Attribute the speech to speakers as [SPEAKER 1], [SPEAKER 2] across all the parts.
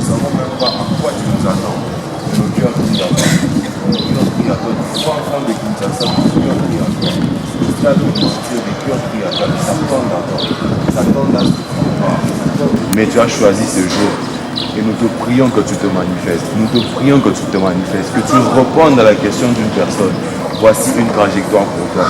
[SPEAKER 1] savons même pas à quoi tu nous attends. Mais nos cœurs crient à toi. Nos cœurs crient à toi. Nous enfants de Kinshasa, nos cœurs crient à toi. Le stade où tu es, les cœurs crient à toi. Ils s'attendent à toi. Ils s'attendent à ce que tu parles. Mais tu as choisi ce jour. Et nous te prions que tu te manifestes. Nous te prions que tu te manifestes. Que tu répondes à la question d'une personne. Voici une trajectoire pour toi.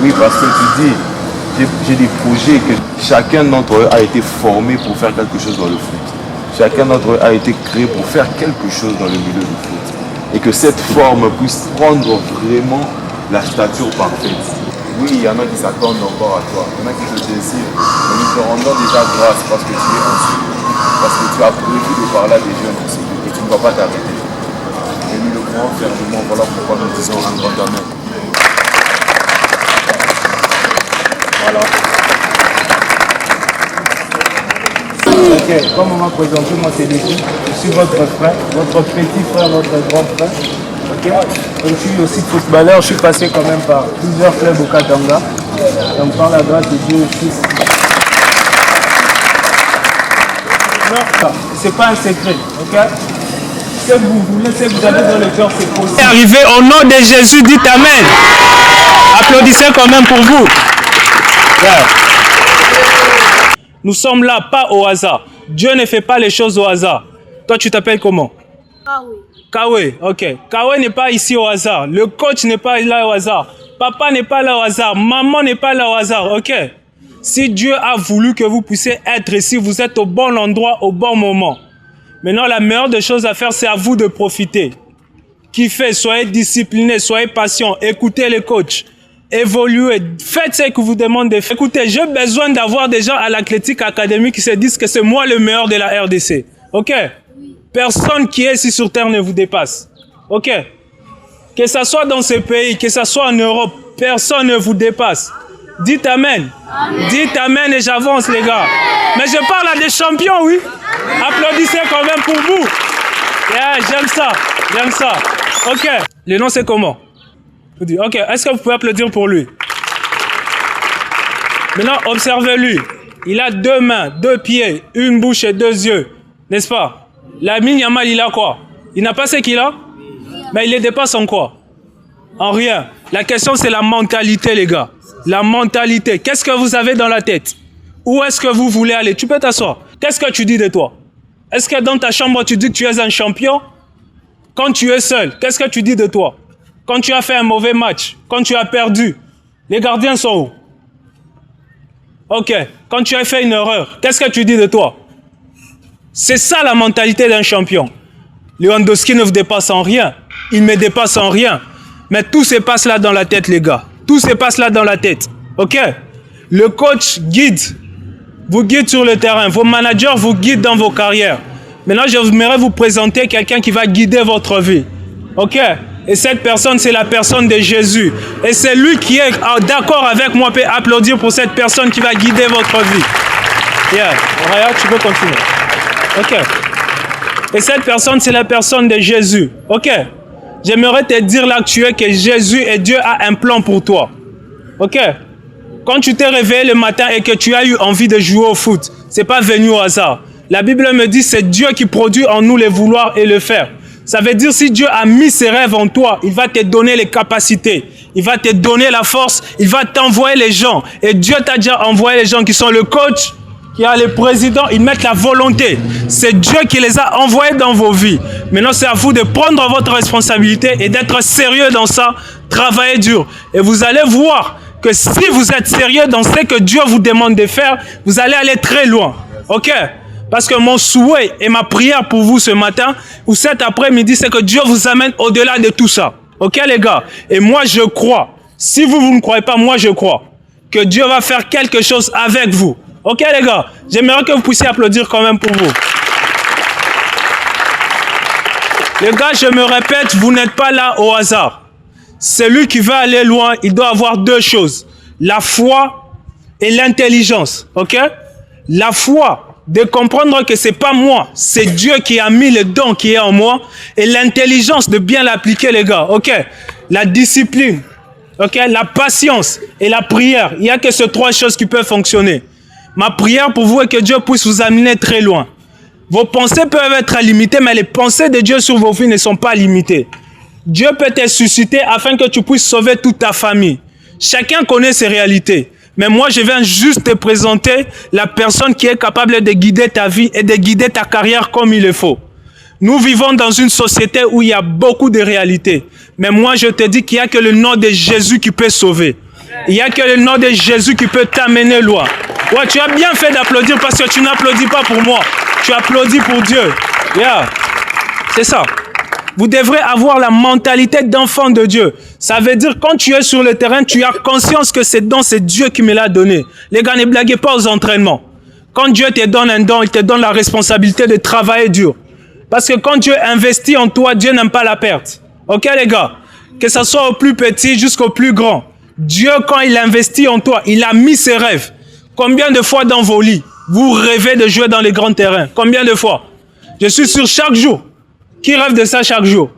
[SPEAKER 1] Oui, parce que tu dis, j'ai des projets que chacun d'entre eux a été formé pour faire quelque chose dans le foot. Chacun d'entre eux a été créé pour faire quelque chose dans le milieu du foot. Et que cette forme puisse prendre vraiment la stature parfaite. Oui, il y en a qui s'attendent encore à toi. Il y en a qui te désirent. Mais nous te rendons déjà grâce parce que tu es enseigné. Parce que tu as prévu de parler à des jeunes aussi. Et tu ne vas pas t'arrêter. Et nous le croyons fermement. Voilà pourquoi nous disons un grand amen. Voilà.
[SPEAKER 2] Ok, comme on m'a présenté, moi c'est Lévi. Je suis votre frère, votre petit frère, votre grand frère. Ok. Donc, je suis aussi footballeur, je suis passé quand même par plusieurs clubs au Katanga. Donc par la grâce de Dieu, je suis... Non, c'est pas un secret, ok? Ce que vous voulez, ce que vous avez dans le cœur, c'est possible.
[SPEAKER 3] Arrivé au nom de Jésus, dites Amen. Applaudissez quand même pour vous. Yeah. Nous sommes là, pas au hasard. Dieu ne fait pas les choses au hasard. Toi, tu t'appelles comment? Kawe, ok. Kawe n'est pas ici au hasard. Le coach n'est pas là au hasard. Papa n'est pas là au hasard. Maman n'est pas là au hasard, ok? Si Dieu a voulu que vous puissiez être ici, vous êtes au bon endroit, au bon moment. Maintenant, la meilleure des choses à faire, c'est à vous de profiter. Kiffez, soyez disciplinés, soyez patients, écoutez les coachs, évoluez, faites ce que vous demandez. Écoutez, j'ai besoin d'avoir des gens à l'Athletic Academy qui se disent que c'est moi le meilleur de la RDC. Ok? Personne qui est ici sur Terre ne vous dépasse. Ok? Que ce soit dans ce pays, que ce soit en Europe, personne ne vous dépasse. Dites Amen. Amen. Dites Amen et j'avance les gars. Mais je parle à des champions, oui. Applaudissez quand même pour vous. Yeah, j'aime ça. J'aime ça. Ok. Le nom c'est comment? Ok. Est-ce que vous pouvez applaudir pour lui? Maintenant, observez-lui. Il a 2 mains, 2 pieds, 1 bouche et 2 yeux. N'est-ce pas? Lamine Yamal, il a quoi? Il n'a pas ce qu'il a? Mais il les dépasse en quoi? En rien. La question c'est la mentalité les gars. La mentalité. Qu'est-ce que vous avez dans la tête? Où est-ce que vous voulez aller? Tu peux t'asseoir. Qu'est-ce que tu dis de toi? Est-ce que dans ta chambre, tu dis que tu es un champion? Quand tu es seul, qu'est-ce que tu dis de toi? Quand tu as fait un mauvais match, quand tu as perdu, les gardiens sont où? Ok. Quand tu as fait une erreur, qu'est-ce que tu dis de toi? C'est ça la mentalité d'un champion. Lewandowski ne vous dépasse en rien. Il me dépasse en rien. Mais tout se passe là dans la tête, les gars. Tout se passe là dans la tête. Ok? Le coach vous guide sur le terrain. Vos managers vous guident dans vos carrières. Maintenant, j'aimerais vous présenter quelqu'un qui va guider votre vie. Ok? Et cette personne, c'est la personne de Jésus. Et c'est lui qui est d'accord avec moi. Peut applaudir pour cette personne qui va guider votre vie. Yeah. Raya, tu peux continuer. Ok? Et cette personne, c'est la personne de Jésus. Ok? J'aimerais te dire là que tu es que Jésus et Dieu a un plan pour toi. Ok? Quand tu t'es réveillé le matin et que tu as eu envie de jouer au foot, c'est pas venu au hasard. La Bible me dit c'est Dieu qui produit en nous le vouloir et le faire. Ça veut dire si Dieu a mis ses rêves en toi, il va te donner les capacités. Il va te donner la force. Il va t'envoyer les gens. Et Dieu t'a déjà envoyé les gens qui sont le coach, qui a le président, ils mettent la volonté. C'est Dieu qui les a envoyés dans vos vies. Maintenant, c'est à vous de prendre votre responsabilité et d'être sérieux dans ça, travailler dur. Et vous allez voir que si vous êtes sérieux dans ce que Dieu vous demande de faire, vous allez aller très loin. Ok? Parce que mon souhait et ma prière pour vous ce matin ou cet après-midi, c'est que Dieu vous amène au-delà de tout ça. Ok les gars? Et moi, je crois. Si vous ne croyez pas, moi, je crois que Dieu va faire quelque chose avec vous. Ok les gars, j'aimerais que vous puissiez applaudir quand même pour vous. Les gars, je me répète, vous n'êtes pas là au hasard. Celui qui veut aller loin, il doit avoir 2 choses. La foi et l'intelligence. Ok? La foi, de comprendre que c'est pas moi, c'est Dieu qui a mis le don qui est en moi. Et l'intelligence de bien l'appliquer les gars. Ok? La discipline. Ok? La patience et la prière. Il n'y a que ces 3 choses qui peuvent fonctionner. Ma prière pour vous est que Dieu puisse vous amener très loin. Vos pensées peuvent être limitées, mais les pensées de Dieu sur vos vies ne sont pas limitées. Dieu peut te susciter afin que tu puisses sauver toute ta famille. Chacun connaît ses réalités. Mais moi, je viens juste te présenter la personne qui est capable de guider ta vie et de guider ta carrière comme il le faut. Nous vivons dans une société où il y a beaucoup de réalités. Mais moi, je te dis qu'il n'y a que le nom de Jésus qui peut sauver. Il n'y a que le nom de Jésus qui peut t'amener loin. Ouais, tu as bien fait d'applaudir parce que tu n'applaudis pas pour moi. Tu applaudis pour Dieu. Yeah. C'est ça. Vous devrez avoir la mentalité d'enfant de Dieu. Ça veut dire quand tu es sur le terrain, tu as conscience que c'est Dieu qui me l'a donné. Les gars, ne blaguez pas aux entraînements. Quand Dieu te donne un don, il te donne la responsabilité de travailler dur. Parce que quand Dieu investit en toi, Dieu n'aime pas la perte. Ok les gars? Que ce soit au plus petit jusqu'au plus grand. Dieu, quand il investit en toi, il a mis ses rêves. Combien de fois dans vos lits, vous rêvez de jouer dans les grands terrains? Combien de fois? Je suis sûr chaque jour. Qui rêve de ça chaque jour?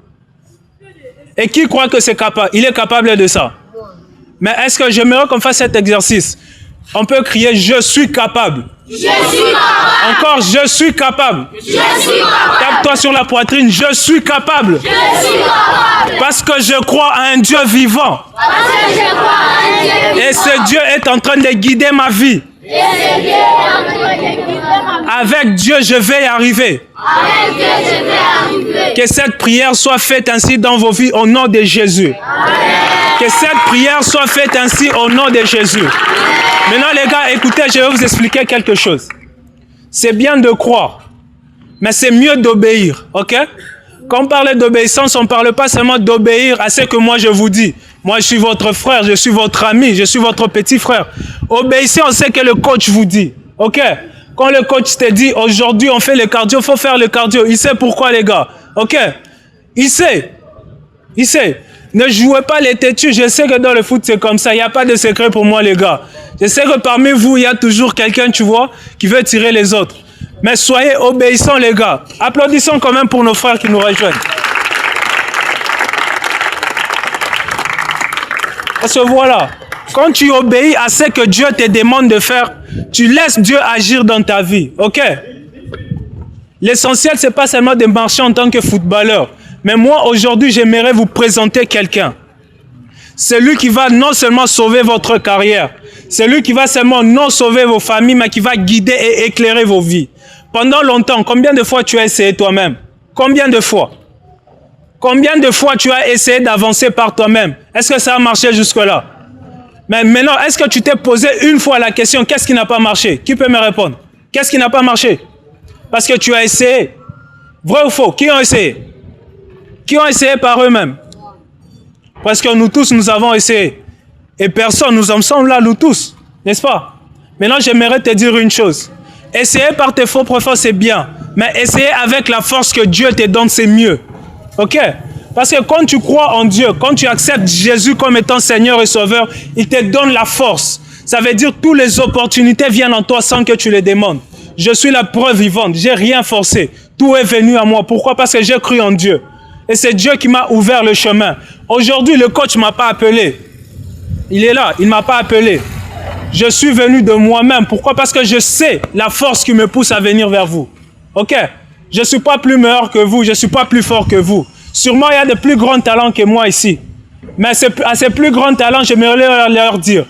[SPEAKER 3] Et qui croit que c'est capable? Il est capable de ça. Mais est-ce que j'aimerais qu'on fasse cet exercice? On peut crier « Je suis capable ». Je suis capable. Encore « Je suis capable ». Je suis capable. Tape-toi sur la poitrine « Je suis capable ». Je suis capable. Parce que je crois à un Dieu vivant. Parce que je crois à un Dieu vivant. Et ce Dieu est en train de guider ma vie. Avec Dieu, je vais y arriver. Avec Dieu, je vais arriver. Que cette prière soit faite ainsi dans vos vies au nom de Jésus. Amen. Que cette prière soit faite ainsi au nom de Jésus. Amen. Maintenant, les gars, écoutez, je vais vous expliquer quelque chose. C'est bien de croire, mais c'est mieux d'obéir, ok? Quand on parle d'obéissance, on ne parle pas seulement d'obéir à ce que moi je vous dis. Moi, je suis votre frère, je suis votre ami, je suis votre petit frère. Obéissez, on sait que le coach vous dit, ok? Quand le coach te dit, aujourd'hui, on fait le cardio, il faut faire le cardio. Il sait pourquoi, les gars, ok? Il sait. Il sait. Ne jouez pas les têtus. Je sais que dans le foot, c'est comme ça. Il n'y a pas de secret pour moi, les gars. Je sais que parmi vous, il y a toujours quelqu'un, tu vois, qui veut tirer les autres. Mais soyez obéissants, les gars. Applaudissons quand même pour nos frères qui nous rejoignent. Parce que voilà, quand tu obéis à ce que Dieu te demande de faire, tu laisses Dieu agir dans ta vie, ok? L'essentiel, ce n'est pas seulement de marcher en tant que footballeur. Mais moi, aujourd'hui, j'aimerais vous présenter quelqu'un. C'est lui qui va non seulement sauver votre carrière, c'est lui qui va seulement non sauver vos familles, mais qui va guider et éclairer vos vies. Pendant longtemps, combien de fois tu as essayé toi-même? Combien de fois? Combien de fois tu as essayé d'avancer par toi-même? Est-ce que ça a marché jusque-là? Mais maintenant, est-ce que tu t'es posé une fois la question, qu'est-ce qui n'a pas marché? Qui peut me répondre? Qu'est-ce qui n'a pas marché? Parce que tu as essayé. Vrai ou faux? Qui ont essayé? Qui ont essayé par eux-mêmes? Parce que nous tous, nous avons essayé. Et personne, nous en sommes là, nous tous. N'est-ce pas? Maintenant, j'aimerais te dire une chose. Essayer par tes propres forces, c'est bien. Mais essayer avec la force que Dieu te donne, c'est mieux. Ok? Parce que quand tu crois en Dieu, quand tu acceptes Jésus comme étant Seigneur et Sauveur, il te donne la force. Ça veut dire que toutes les opportunités viennent en toi sans que tu les demandes. Je suis la preuve vivante. J'ai rien forcé. Tout est venu à moi. Pourquoi? Parce que j'ai cru en Dieu. Et c'est Dieu qui m'a ouvert le chemin. Aujourd'hui, le coach ne m'a pas appelé. Il est là, il ne m'a pas appelé. Je suis venu de moi-même. Pourquoi? Parce que je sais la force qui me pousse à venir vers vous. Ok? Je ne suis pas plus meilleur que vous, je ne suis pas plus fort que vous. Sûrement, il y a de plus grands talents que moi ici. Mais à ces plus grands talents, j'aimerais leur dire,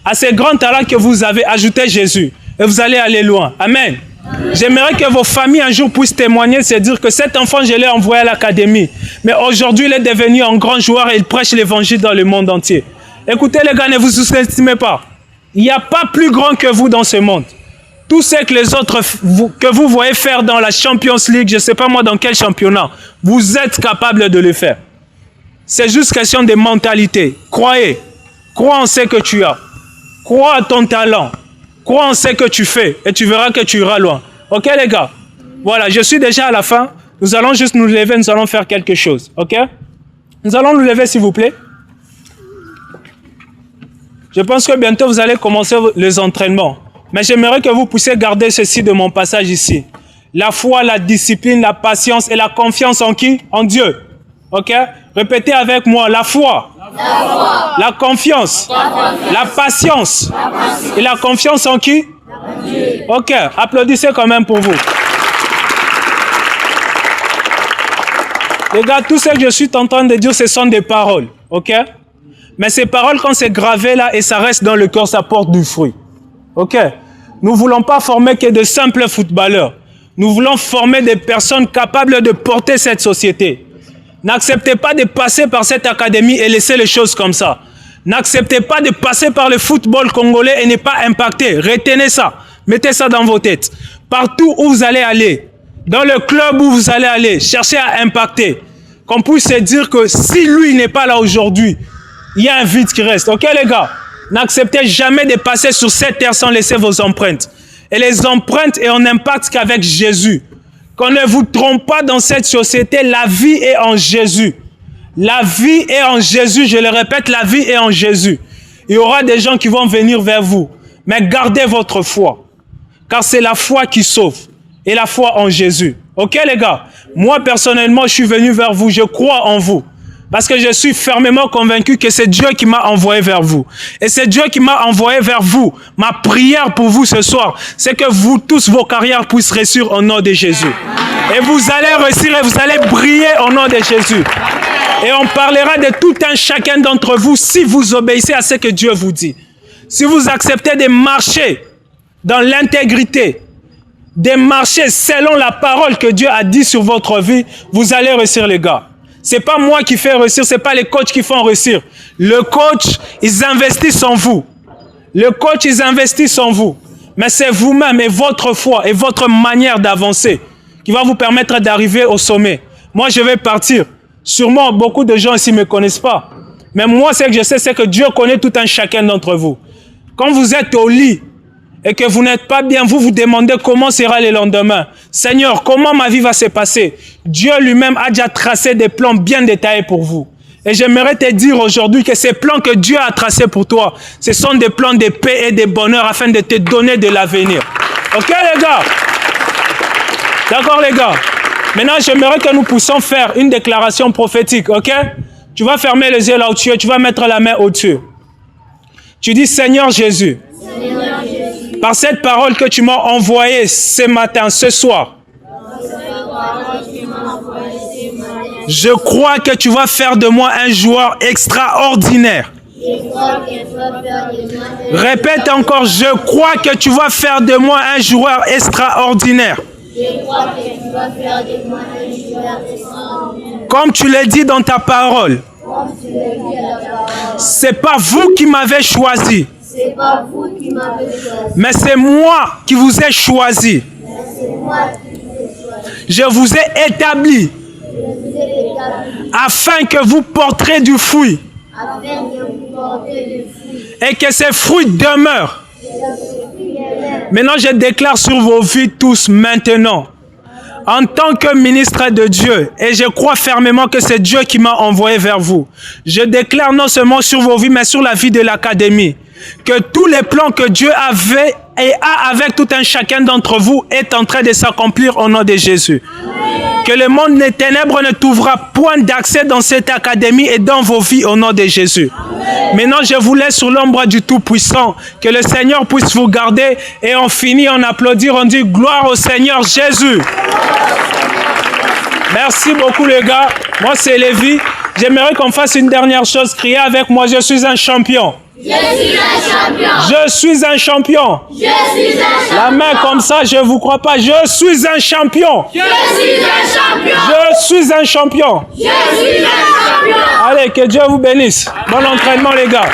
[SPEAKER 3] à ces grands talents que vous avez, ajoutez Jésus. Et vous allez aller loin. Amen. J'aimerais que vos familles un jour puissent témoigner, c'est dire que cet enfant, je l'ai envoyé à l'académie. Mais aujourd'hui, il est devenu un grand joueur et il prêche l'évangile dans le monde entier. Écoutez les gars, ne vous sous-estimez pas. Il n'y a pas plus grand que vous dans ce monde. Tout ce que les autres, que vous voyez faire dans la Champions League, je ne sais pas moi dans quel championnat, vous êtes capable de le faire. C'est juste question de mentalité. Croyez. Crois en ce que tu as. Crois à ton talent. Crois en ce que tu fais et tu verras que tu iras loin. Ok les gars? Voilà, je suis déjà à la fin. Nous allons juste nous lever, nous allons faire quelque chose. Ok? Nous allons nous lever s'il vous plaît. Je pense que bientôt vous allez commencer les entraînements. Mais j'aimerais que vous puissiez garder ceci de mon passage ici. La foi, la discipline, la patience et la confiance en qui? En Dieu. Ok? Répétez avec moi. La foi. La confiance. La patience. Et la confiance en qui? Ok. Applaudissez quand même pour vous. Les gars, tout ce que je suis en train de dire, ce sont des paroles. OK? Mais ces paroles, quand c'est gravé là et ça reste dans le cœur, ça porte du fruit. OK? Nous ne voulons pas former que de simples footballeurs. Nous voulons former des personnes capables de porter cette société. N'acceptez pas de passer par cette académie et laisser les choses comme ça. N'acceptez pas de passer par le football congolais et ne pas impacter. Retenez ça. Mettez ça dans vos têtes. Partout où vous allez aller, dans le club où vous allez aller, cherchez à impacter. Qu'on puisse se dire que si lui n'est pas là aujourd'hui, il y a un vide qui reste. OK les gars? N'acceptez jamais de passer sur cette terre sans laisser vos empreintes. Et les empreintes et on n'impacte qu'avec Jésus. Qu'on ne vous trompe pas dans cette société, la vie est en Jésus. La vie est en Jésus, je le répète, la vie est en Jésus. Il y aura des gens qui vont venir vers vous. Mais gardez votre foi. Car c'est la foi qui sauve. Et la foi en Jésus. OK les gars? Moi personnellement, je suis venu vers vous, je crois en vous. Parce que je suis fermement convaincu que c'est Dieu qui m'a envoyé vers vous. Et c'est Dieu qui m'a envoyé vers vous. Ma prière pour vous ce soir, c'est que vous tous, vos carrières puissent réussir au nom de Jésus. Et vous allez réussir et vous allez briller au nom de Jésus. Et on parlera de tout un chacun d'entre vous si vous obéissez à ce que Dieu vous dit. Si vous acceptez de marcher dans l'intégrité, de marcher selon la parole que Dieu a dit sur votre vie, vous allez réussir les gars. C'est pas moi qui fais réussir, c'est pas les coachs qui font réussir. Le coach, ils investissent en vous. Le coach, ils investissent en vous. Mais c'est vous-même et votre foi et votre manière d'avancer qui va vous permettre d'arriver au sommet. Moi, je vais partir. Sûrement, beaucoup de gens ici ne me connaissent pas. Mais moi, ce que je sais, c'est que Dieu connaît tout un chacun d'entre vous. Quand vous êtes au lit et que vous n'êtes pas bien, vous vous demandez comment sera le lendemain. Seigneur, comment ma vie va se passer? Dieu lui-même a déjà tracé des plans bien détaillés pour vous. Et j'aimerais te dire aujourd'hui que ces plans que Dieu a tracés pour toi, ce sont des plans de paix et de bonheur afin de te donner de l'avenir. OK les gars? D'accord les gars? Maintenant, j'aimerais que nous puissions faire une déclaration prophétique. OK? Tu vas fermer les yeux là où tu es, tu vas mettre la main au-dessus. Tu dis, Seigneur Jésus, par cette parole que tu m'as envoyée ce matin, ce soir, je crois que tu vas faire de moi un joueur extraordinaire. Répète encore, je crois que tu vas faire de moi un joueur extraordinaire. Comme tu l'as dit dans ta parole, c'est pas vous qui m'avez choisi. Mais c'est moi qui vous ai choisi. Je vous ai établi afin que vous porterez du fruit et que ces fruits demeurent. Maintenant, je déclare sur vos vies tous maintenant, en tant que ministre de Dieu, et je crois fermement que c'est Dieu qui m'a envoyé vers vous. Je déclare non seulement sur vos vies, mais sur la vie de l'académie, que tous les plans que Dieu avait et a avec tout un chacun d'entre vous est en train de s'accomplir au nom de Jésus. Que le monde des ténèbres ne trouvera point d'accès dans cette académie et dans vos vies au nom de Jésus. Maintenant, je vous laisse sur l'ombre du Tout-Puissant. Que le Seigneur puisse vous garder et on finit, on applaudit, on dit gloire au Seigneur Jésus. Merci beaucoup les gars. Moi c'est Lévi. J'aimerais qu'on fasse une dernière chose. Criez avec moi, je suis un champion.
[SPEAKER 4] Je suis un champion.
[SPEAKER 3] Je suis un champion.
[SPEAKER 4] Je suis un champion.
[SPEAKER 3] La main comme ça, je ne vous crois pas. Je suis un champion.
[SPEAKER 4] Je suis un champion.
[SPEAKER 3] Je suis un champion.
[SPEAKER 4] Je suis un champion.
[SPEAKER 3] Allez, que Dieu vous bénisse. Bon entraînement les gars.